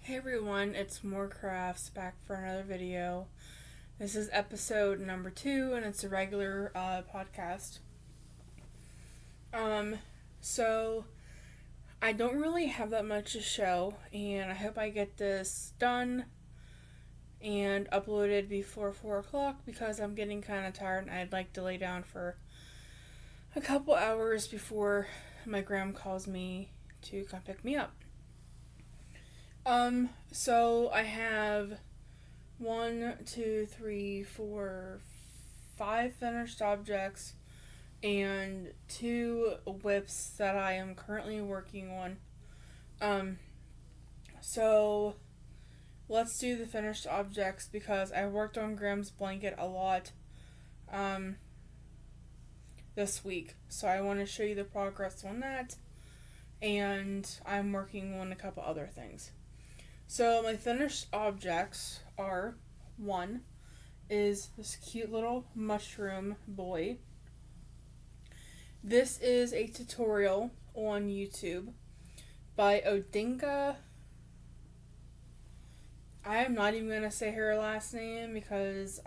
Hey everyone, it's More Crafts back for another video. This is episode number 2 and it's a regular podcast. Um, so I don't really have that much to show and I hope I get this done and uploaded before 4 o'clock because I'm getting kind of tired and I'd like to lay down for a couple hours before my gram calls me to come pick me up. So I have 5 finished objects and 2 whips that I am currently working on. So let's do the finished objects because I worked on Graham's blanket a lot, this week. So I want to show you the progress on that, and I'm working on a couple other things. So my finished objects are, one is this cute little mushroom boy. This is a tutorial on YouTube by Odinka. I am not even going to say her last name because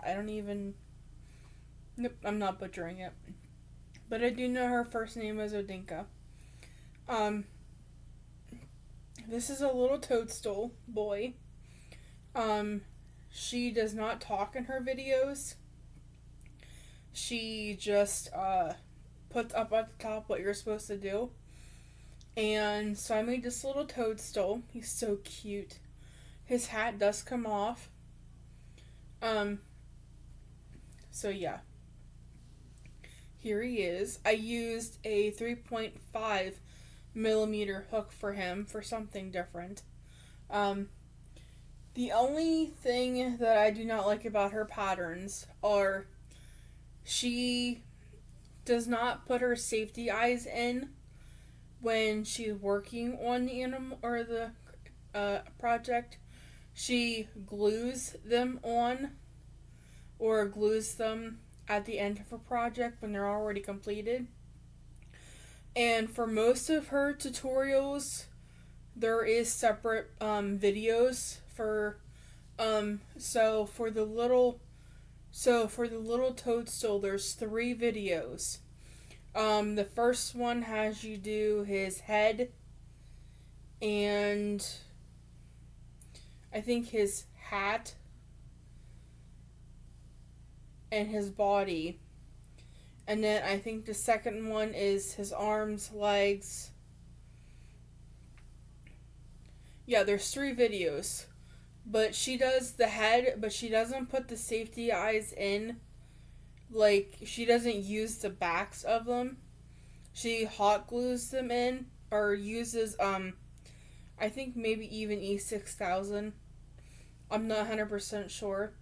nope, I'm not butchering it. But I do know her first name is Odinka. This is a little toadstool boy. She does not talk in her videos. She just puts up at the top what you're supposed to do. And so I made this little toadstool. He's so cute. His hat does come off. So yeah. Here he is. I used a 3.5 millimeter hook for him for something different. The only thing that I do not like about her patterns are she does not put her safety eyes in when she's working on the animal or the project. She glues them on or glues them at the end of a project when they're already completed. And for most of her tutorials, there is separate videos for for the little toadstool there's 3 videos. The first one has you do his head and I think his hat and his body. And then I think the second one is his arms, legs. Yeah, there's 3 videos. But she does the head, but she doesn't put the safety eyes in. Like, she doesn't use the backs of them. She hot glues them in, or uses, I think maybe even E6000. I'm not 100% sure.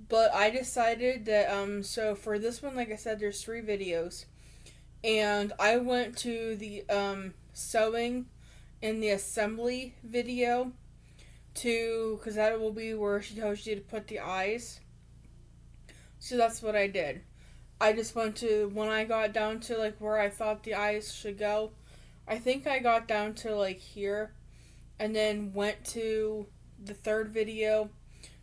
But I decided that, so for this one, like I said, there's 3 videos. And I went to the, sewing and the assembly video because that will be where she tells you to put the eyes. So that's what I did. I just went to, when I got down to like where I thought the eyes should go, I think I got down to like here, and then went to the 3rd video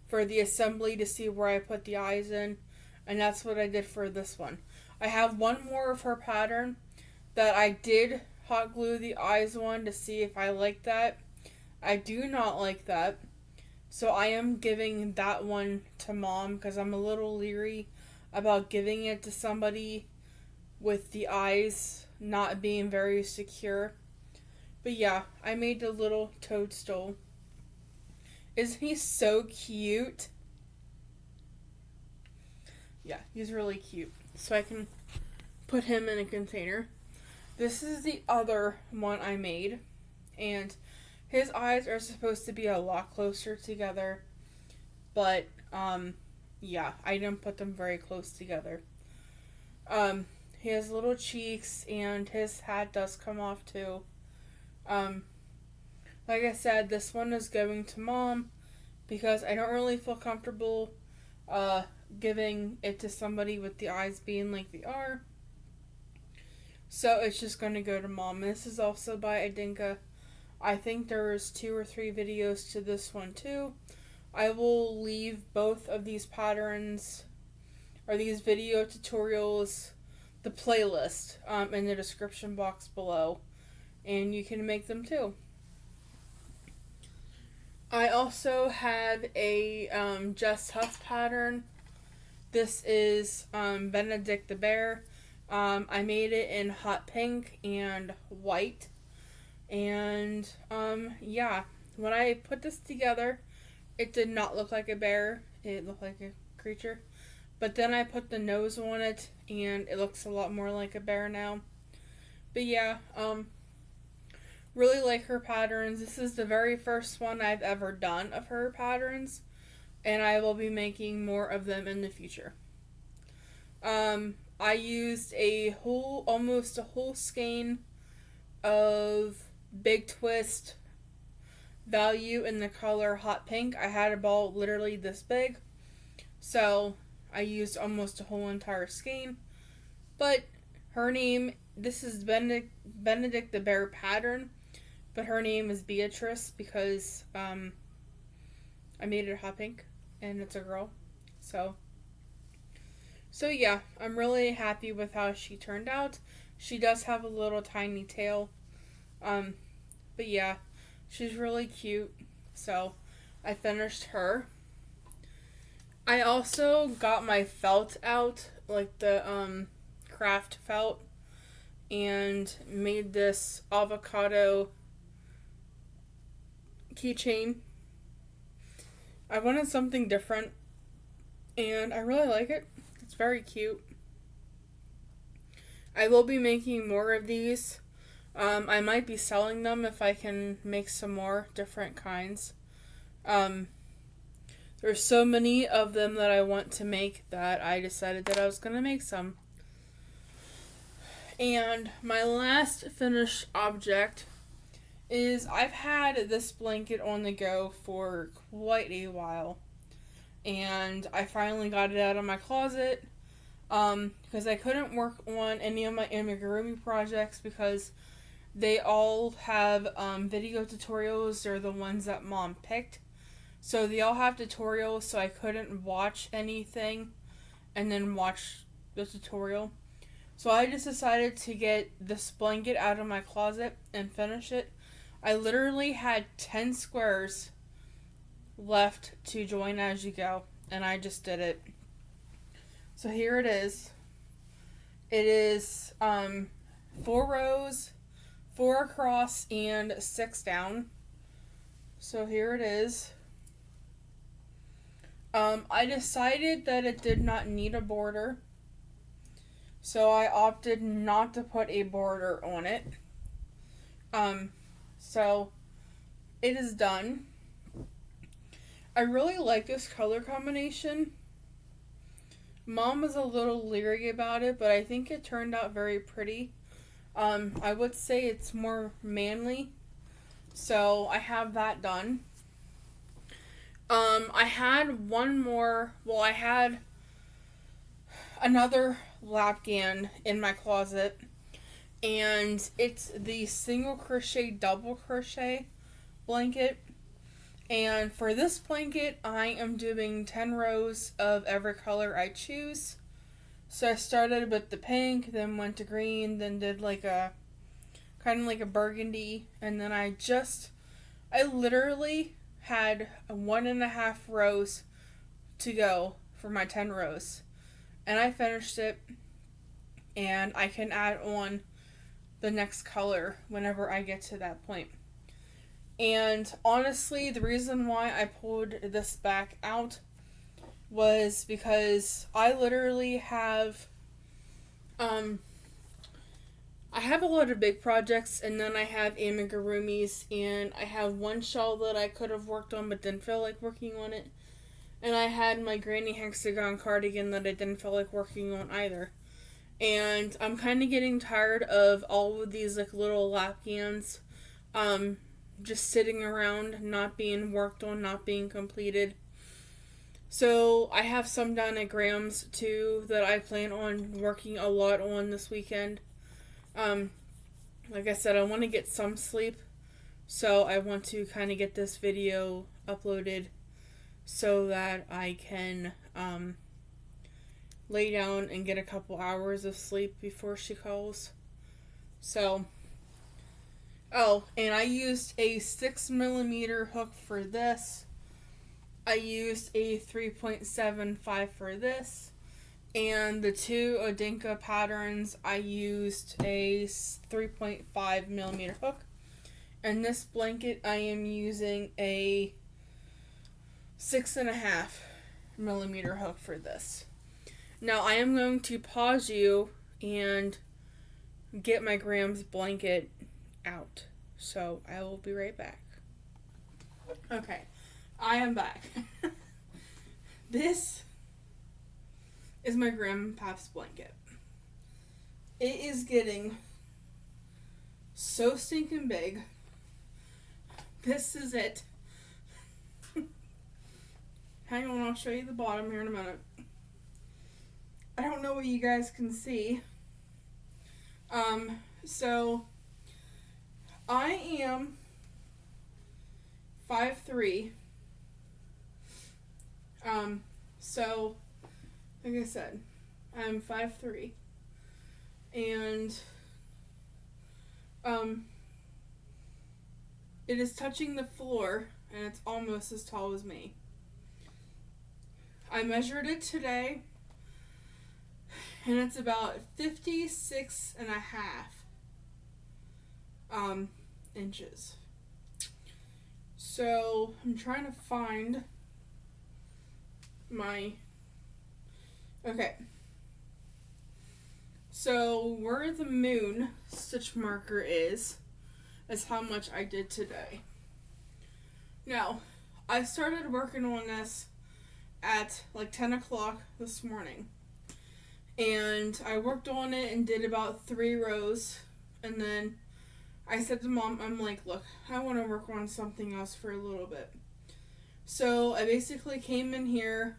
for the assembly to see where I put the eyes in, and that's what I did for this one. I have one more of her pattern that I did hot glue the eyes on to see if I like that. I do not like that, so I am giving that one to Mom because I'm a little leery about giving it to somebody with the eyes not being very secure. But yeah, I made the little toadstool. Isn't he so cute? Yeah, he's really cute. So I can put him in a container. This is the other one I made, and his eyes are supposed to be a lot closer together, but yeah, I didn't put them very close together. He has little cheeks, and his hat does come off too. Like I said, this one is going to Mom because I don't really feel comfortable giving it to somebody with the eyes being like they are. So it's just going to go to Mom. This is also by Odinka. I think there's 2 or 3 videos to this one too. I will leave both of these patterns or these video tutorials, the playlist, in the description box below, and you can make them too. I also have a Just Huff pattern. This is Benedict the Bear. I made it in hot pink and white. And yeah, when I put this together, it did not look like a bear. It looked like a creature. But then I put the nose on it, and it looks a lot more like a bear now. But yeah, really like her patterns. This is the very first one I've ever done of her patterns, and I will be making more of them in the future. I used almost a whole skein of Big Twist value in the color hot pink. I had a ball literally this big, so I used almost a whole entire skein. But her name, this is Benedict the Bear pattern, but her name is Beatrice because I made it hot pink and it's a girl. So yeah, I'm really happy with how she turned out. She does have a little tiny tail. But yeah, she's really cute. So I finished her. I also got my felt out, like the craft felt, and made this avocado keychain. I wanted something different, and I really like it. It's very cute. I will be making more of these. I might be selling them if I can make some more different kinds. There's so many of them that I want to make that I decided that I was going to make some. And my last finished object is I've had this blanket on the go for quite a while. And I finally got it out of my closet because I couldn't work on any of my amigurumi projects because they all have video tutorials. They're the ones that Mom picked. So they all have tutorials, so I couldn't watch anything and then watch the tutorial. So I just decided to get this blanket out of my closet and finish it. I literally had 10 squares left to join as you go, and I just did it. So here it is. It is 4 rows, 4 across, and 6 down. So here it is. I decided that it did not need a border, so I opted not to put a border on it. So it is done. I really like this color combination. Mom was a little leery about it, but I think it turned out very pretty. I would say it's more manly, so I have that done. I had I had another lapghan in my closet, and it's the single crochet double crochet blanket. And for this blanket, I am doing 10 rows of every color I choose. So I started with the pink, then went to green, then did like a kind of like a burgundy, and then I literally had 1.5 rows to go for my 10 rows. And I finished it, and I can add on the next color whenever I get to that point. And honestly, the reason why I pulled this back out was because I literally have I have a lot of big projects, and then I have amigurumis, and I have one shawl that I could have worked on but didn't feel like working on it. And I had my Granny Hexagon cardigan that I didn't feel like working on either. And I'm kind of getting tired of all of these like little lapghans just sitting around, not being worked on, not being completed. So I have some done at Graham's too that I plan on working a lot on this weekend. Like I said, I want to get some sleep. So I want to kind of get this video uploaded so that I can lay down and get a couple hours of sleep before she calls. So, oh, and I used a 6mm hook for this. I used a 3.75 for this. And the two Odinka patterns, I used a 3.5mm hook. And this blanket, I am using a 6.5mm hook for this. Now, I am going to pause you and get my Graham's blanket out. So, I will be right back. Okay, I am back. This is my grandpa's blanket. It is getting so stinking big. This is it. Hang on, I'll show you the bottom here in a minute. I don't know what you guys can see. So I am 5'3". So like I said, I'm 5'3". And it is touching the floor and it's almost as tall as me. I measured it today and it's about 56.5 inches. So I'm trying to find my, okay, so where the moon stitch marker is how much I did today. Now, I started working on this at like 10 o'clock this morning. And I worked on it and did about 3 rows. And then I said to Mom, I'm like, look, I want to work on something else for a little bit. So I basically came in here,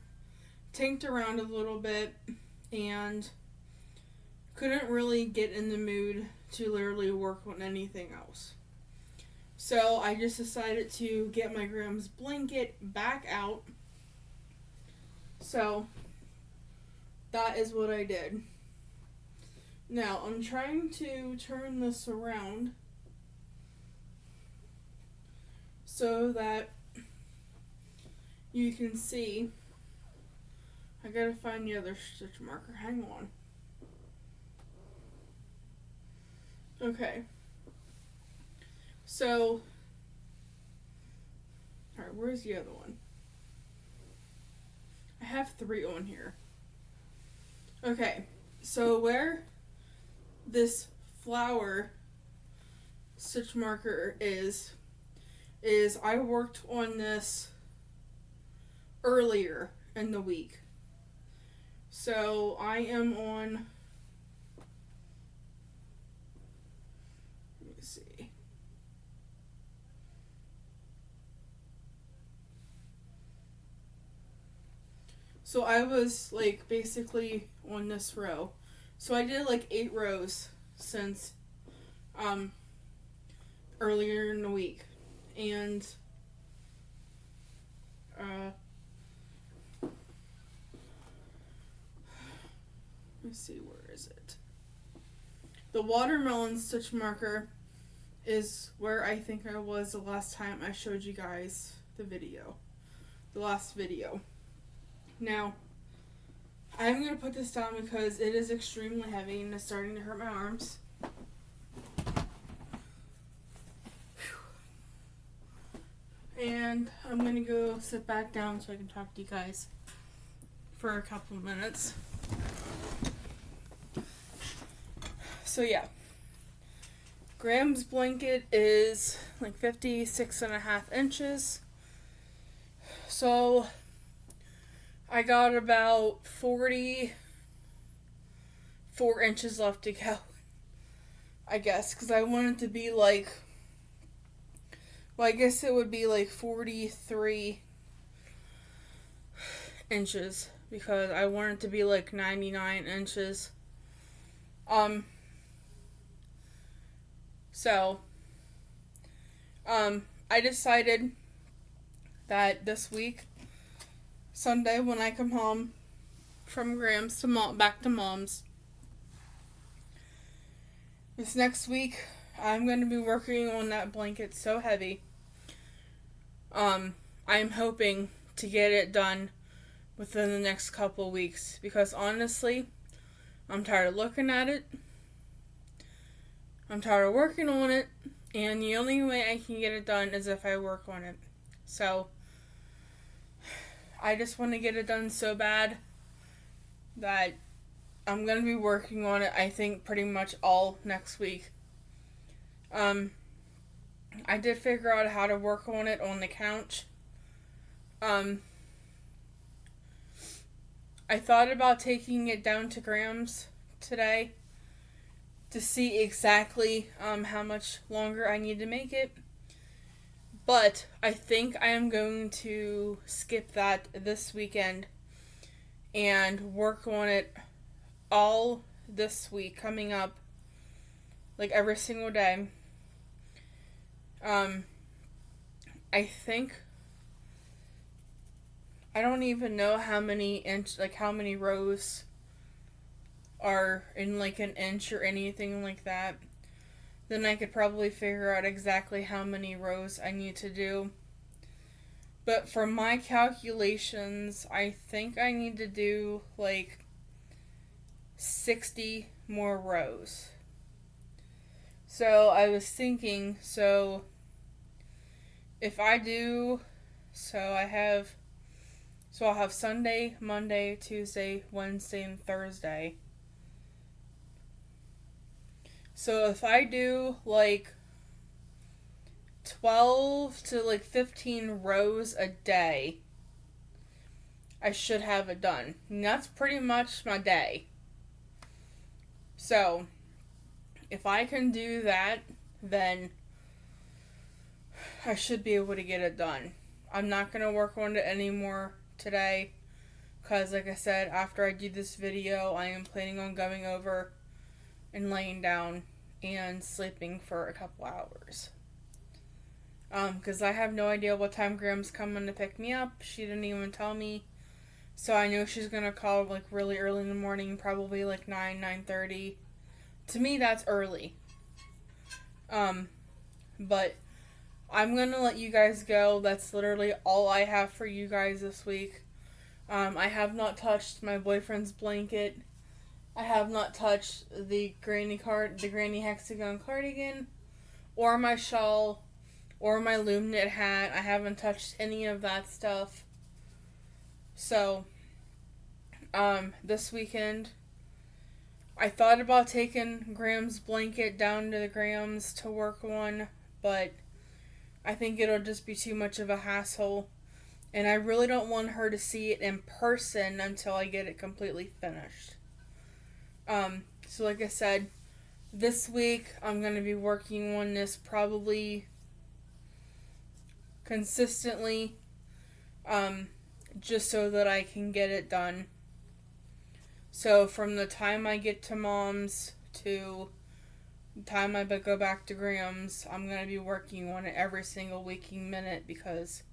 tinked around a little bit, and couldn't really get in the mood to literally work on anything else. So I just decided to get my Graham's blanket back out. So that is what I did. Now I'm trying to turn this around so that you can see. I gotta find the other stitch marker. Hang on. Okay. So, alright, where's the other one? I have 3 on here. Okay, so where this flower stitch marker is I worked on this earlier in the week. So I am on, let me see. So I was like basically on this row. So I did like 8 rows since earlier in the week. And let's see, where is it? The watermelon stitch marker is where I think I was the last time I showed you guys the video. The last video. Now, I'm going to put this down because it is extremely heavy and it's starting to hurt my arms. And I'm going to go sit back down so I can talk to you guys for a couple of minutes. So yeah, Graham's blanket is like 56.5 inches. So I got about 44 inches left to go, I guess, because I want it to be like, well, I guess it would be like 43 inches because I want it to be like 99 inches. So I decided that this week, Sunday, when I come home from Grams to back to Mom's, this next week, I'm going to be working on that blanket so heavy. I'm hoping to get it done within the next couple weeks, because honestly, I'm tired of looking at it. I'm tired of working on it, and the only way I can get it done is if I work on it. So, I just want to get it done so bad that I'm going to be working on it, I think, pretty much all next week. I did figure out how to work on it on the couch. I thought about taking it down to Grams today to see exactly how much longer I need to make it. But I think I am going to skip that this weekend and work on it all this week coming up, like every single day. I think, I don't even know how many rows are in like an inch or anything like that. Then I could probably figure out exactly how many rows I need to do. But for my calculations, I think I need to do like 60 more rows. So I was thinking, if I do, I'll have Sunday, Monday, Tuesday, Wednesday, and Thursday. So if I do like 12 to like 15 rows a day, I should have it done. And that's pretty much my day. So, if I can do that, then I should be able to get it done. I'm not going to work on it anymore today, because like I said, after I do this video, I am planning on going over and laying down and sleeping for a couple hours. Because I have no idea what time Graham's coming to pick me up. She didn't even tell me. So I know she's going to call like really early in the morning, probably like 9:30. To me, that's early. But I'm going to let you guys go. That's literally all I have for you guys this week. I have not touched my boyfriend's blanket. I have not touched the granny hexagon cardigan, or my shawl, or my loom knit hat. I haven't touched any of that stuff. So, this weekend, I thought about taking Graham's blanket down to the Grams to work on, but I think it'll just be too much of a hassle, and I really don't want her to see it in person until I get it completely finished. So like I said, this week I'm going to be working on this probably consistently, just so that I can get it done. So from the time I get to Mom's to the time I go back to Graham's, I'm going to be working on it every single waking minute, because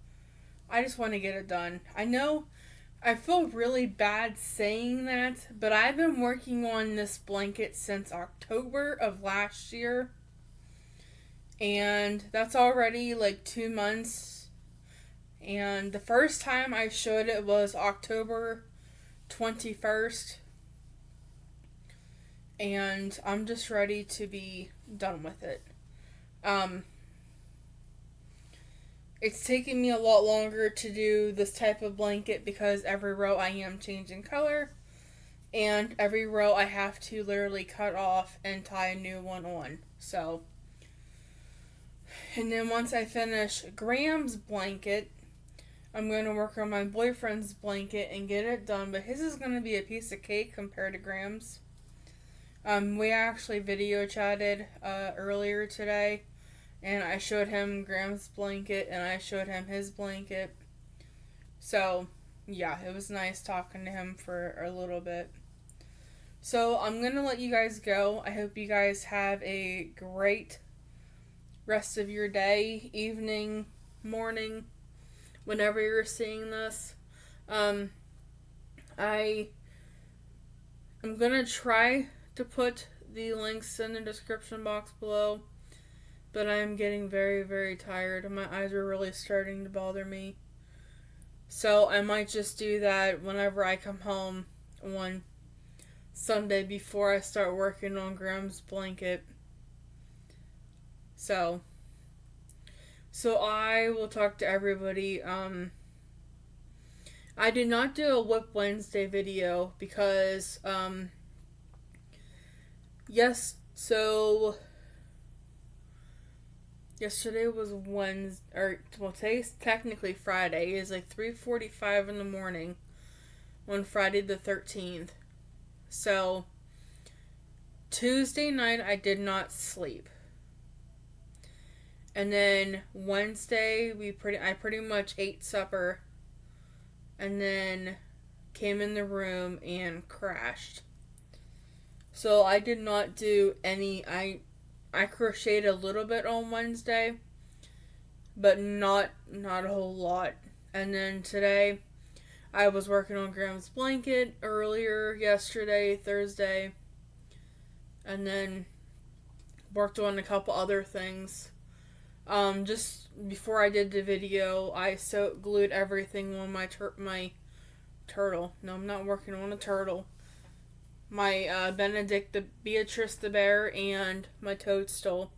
I just want to get it done. I know I feel really bad saying that, but I've been working on this blanket since October of last year, and that's already like 2 months, and the first time I showed it was October 21st, and I'm just ready to be done with it. It's taking me a lot longer to do this type of blanket because every row I am changing color, and every row I have to literally cut off and tie a new one on. So, and then once I finish Graham's blanket, I'm going to work on my boyfriend's blanket and get it done, but his is going to be a piece of cake compared to Graham's. We actually video chatted earlier today, and I showed him Graham's blanket, and I showed him his blanket. So, yeah, it was nice talking to him for a little bit. So, I'm going to let you guys go. I hope you guys have a great rest of your day, evening, morning, whenever you're seeing this. I am gonna try to put the links in the description box below, but I am getting very, very tired and my eyes are really starting to bother me. So I might just do that whenever I come home on Sunday before I start working on Graham's blanket. So I will talk to everybody. I did not do a Whip Wednesday video because, yesterday was Wednesday, today's technically Friday. It is like 3:45 in the morning on Friday the 13th. So, Tuesday night I did not sleep. And then Wednesday I pretty much ate supper and then came in the room and crashed. So I did not do any. I crocheted a little bit on Wednesday, but not a whole lot. And then today I was working on Graham's blanket earlier yesterday, Thursday, and then worked on a couple other things. Just before I did the video, I glued everything on my turtle. No, I'm not working on a turtle. My Beatrice the bear, and my toadstool.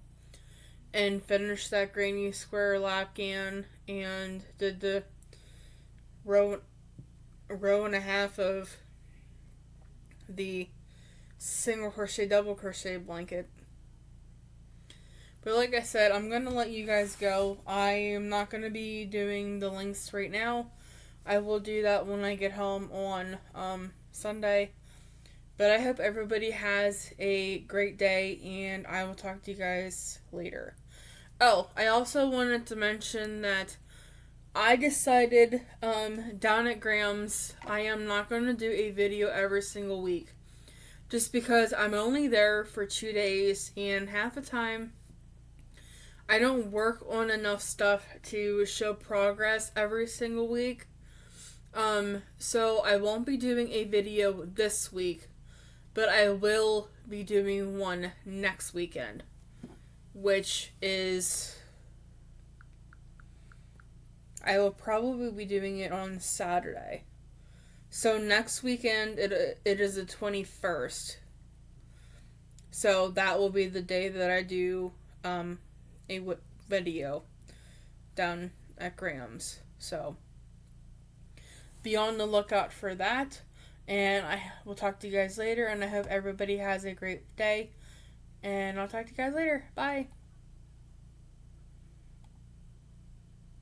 And finished that granny square lapghan and did the row and a half of the single crochet, double crochet blanket. But like I said, I'm going to let you guys go. I am not going to be doing the links right now. I will do that when I get home on Sunday. But I hope everybody has a great day, and I will talk to you guys later. Oh, I also wanted to mention that I decided down at Graham's, I am not going to do a video every single week. Just because I'm only there for 2 days, and half the time I don't work on enough stuff to show progress every single week. So I won't be doing a video this week, but I will be doing one next weekend, which is, I will probably be doing it on Saturday. So next weekend, it is the 21st. So that will be the day that I do a video down at Graham's. So be on the lookout for that. And I will talk to you guys later. And I hope everybody has a great day. And I'll talk to you guys later. Bye.